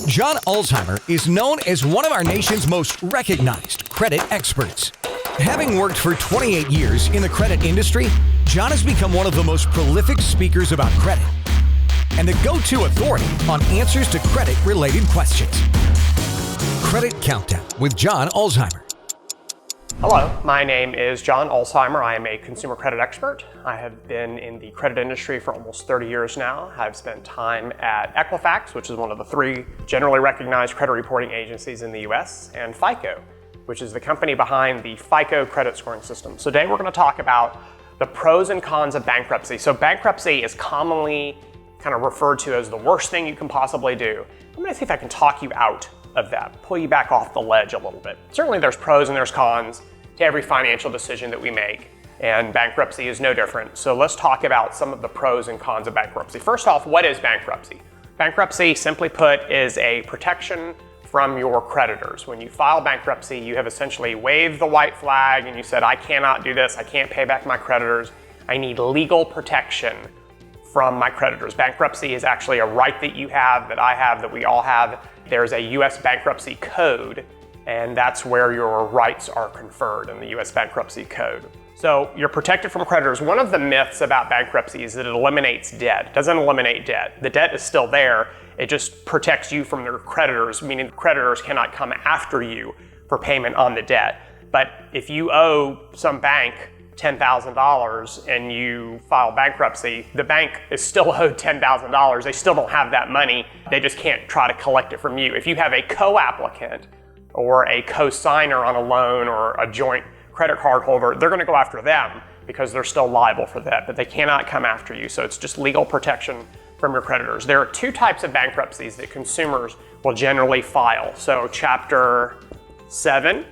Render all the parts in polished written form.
John Ulzheimer is known as one of our nation's most recognized credit experts. Having worked for 28 years in the credit industry, John has become one of the most prolific speakers about credit and the go-to authority on answers to credit-related questions. Credit Countdown with John Ulzheimer. Hello, my name is John Ulzheimer. I am a consumer credit expert. I have been in the credit industry for almost 30 years now. I've spent time at Equifax, which is one of the 3 generally recognized credit reporting agencies in the US, and FICO, which is the company behind the FICO credit scoring system. So today we're going to talk about the pros and cons of bankruptcy. So bankruptcy is commonly kind of referred to as the worst thing you can possibly do. I'm going to see if I can talk you out of that, pull you back off the ledge a little bit. Certainly there's pros and there's cons to every financial decision that we make, and bankruptcy is no different. So let's talk about some of the pros and cons of bankruptcy. First off, what is bankruptcy? Bankruptcy, simply put, is a protection from your creditors. When you file bankruptcy, you have essentially waved the white flag and you said, I cannot do this, I can't pay back my creditors, I need legal protection from my creditors. Bankruptcy is actually a right that you have, that I have, that we all have. There's a US bankruptcy code, and that's where your rights are conferred in the US bankruptcy code. So you're protected from creditors. One of the myths about bankruptcy is that it eliminates debt. It doesn't eliminate debt. The debt is still there. It just protects you from your creditors, meaning creditors cannot come after you for payment on the debt. But if you owe some bank $10,000 and you file bankruptcy, the bank is still owed $10,000. They still don't have that money. They just can't try to collect it from you. If you have a co-applicant or a co-signer on a loan or a joint credit card holder, they're going to go after them because they're still liable for that, but they cannot come after you. So it's just legal protection from your creditors. There are 2 types of bankruptcies that consumers will generally file. So Chapter 7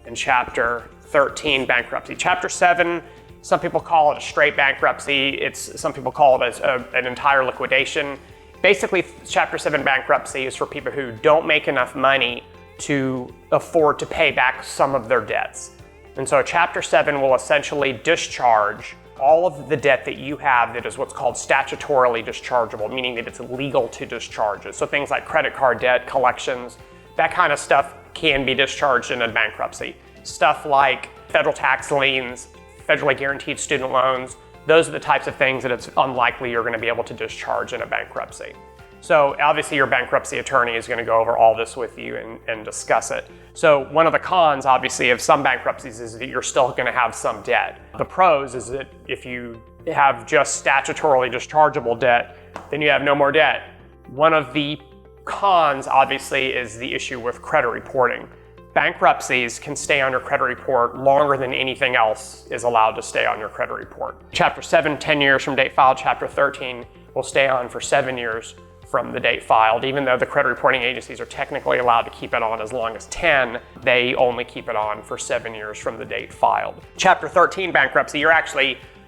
and Chapter 13 bankruptcy. Chapter 7, some people call it a straight bankruptcy. Some people call it an entire liquidation. Basically, Chapter 7 bankruptcy is for people who don't make enough money to afford to pay back some of their debts. And so Chapter 7 will essentially discharge all of the debt that you have that is what's called statutorily dischargeable, meaning that it's legal to discharge it. So things like credit card debt, collections, that kind of stuff can be discharged in a bankruptcy. Stuff like federal tax liens, federally guaranteed student loans, those are the types of things that it's unlikely you're going to be able to discharge in a bankruptcy. So obviously your bankruptcy attorney is going to go over all this with you and discuss it. So one of the cons, obviously, of some bankruptcies is that you're still going to have some debt. The pros is that if you have just statutorily dischargeable debt, then you have no more debt. One of the cons, obviously, is the issue with credit reporting. Bankruptcies can stay on your credit report longer than anything else is allowed to stay on your credit report. Chapter 7, 10 years from date filed. Chapter 13 will stay on for 7 years from the date filed. Even though the credit reporting agencies are technically allowed to keep it on as long as 10, they only keep it on for 7 years from the date filed. Chapter 13 bankruptcy,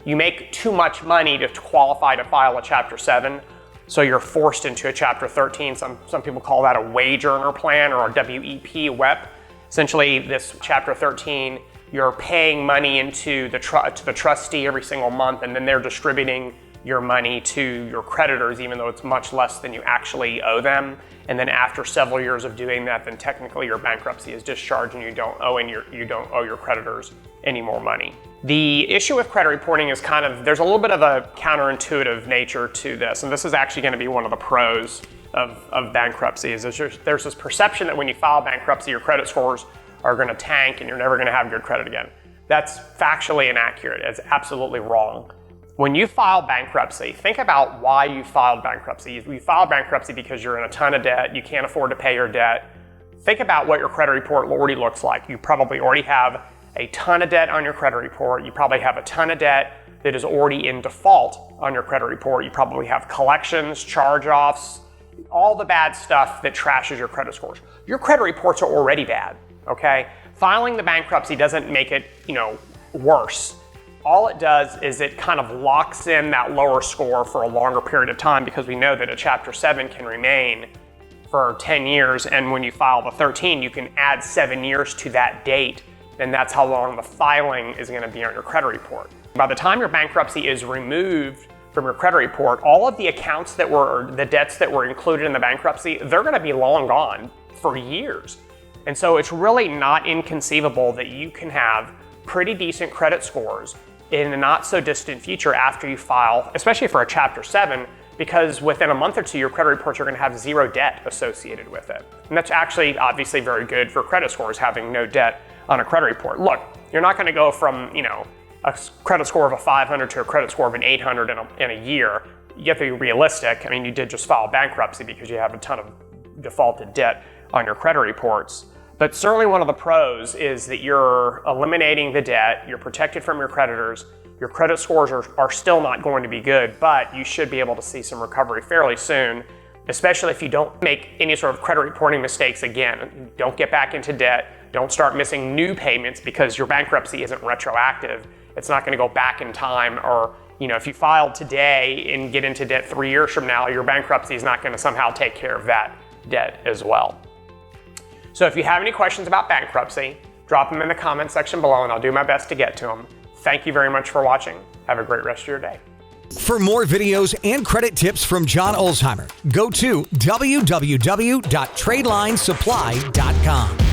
you make too much money to qualify to file a Chapter 7, so you're forced into a Chapter 13. Some people call that a wage earner plan or a WEP. Essentially, this Chapter 13, you're paying money into to the trustee every single month, and then they're distributing your money to your creditors, even though it's much less than you actually owe them. And then after several years of doing that, then technically your bankruptcy is discharged and you don't owe your creditors any more money. The issue with credit reporting is there's a little bit of a counterintuitive nature to this, and this is actually going to be one of the pros of bankruptcy. Is there's this perception that when you file bankruptcy, your credit scores are going to tank and you're never going to have good credit again. That's factually inaccurate. It's absolutely wrong. When you file bankruptcy, think about why you filed bankruptcy. You filed bankruptcy because you're in a ton of debt, you can't afford to pay your debt. Think about what your credit report already looks like. You probably already have a ton of debt on your credit report. You probably have a ton of debt that is already in default on your credit report. You probably have collections, charge-offs, all the bad stuff that trashes your credit scores. Your credit reports are already bad, okay? Filing the bankruptcy doesn't make it, worse. All it does is it kind of locks in that lower score for a longer period of time, because we know that a Chapter 7 can remain for 10 years, and when you file the 13, you can add 7 years to that date, and that's how long the filing is going to be on your credit report. By the time your bankruptcy is removed from your credit report, all of the accounts that were, or the debts that were included in the bankruptcy, they're going to be long gone for years. And so it's really not inconceivable that you can have pretty decent credit scores in a not so distant future after you file, especially for a Chapter 7, because within a month or two, your credit reports are going to have zero debt associated with it. And that's actually obviously very good for credit scores, having no debt on a credit report. Look, you're not going to go from, a credit score of a 500 to a credit score of an 800 in a year. You have to be realistic. I mean, you did just file bankruptcy because you have a ton of defaulted debt on your credit reports. But certainly one of the pros is that you're eliminating the debt, you're protected from your creditors, your credit scores are still not going to be good, but you should be able to see some recovery fairly soon, especially if you don't make any sort of credit reporting mistakes again. Don't get back into debt, don't start missing new payments because your bankruptcy isn't retroactive. It's not going to go back in time, or if you filed today and get into debt 3 years from now, your bankruptcy is not going to somehow take care of that debt as well. So if you have any questions about bankruptcy, drop them in the comment section below and I'll do my best to get to them. Thank you very much for watching. Have a great rest of your day. For more videos and credit tips from John Ulzheimer, go to www.tradelinesupply.com.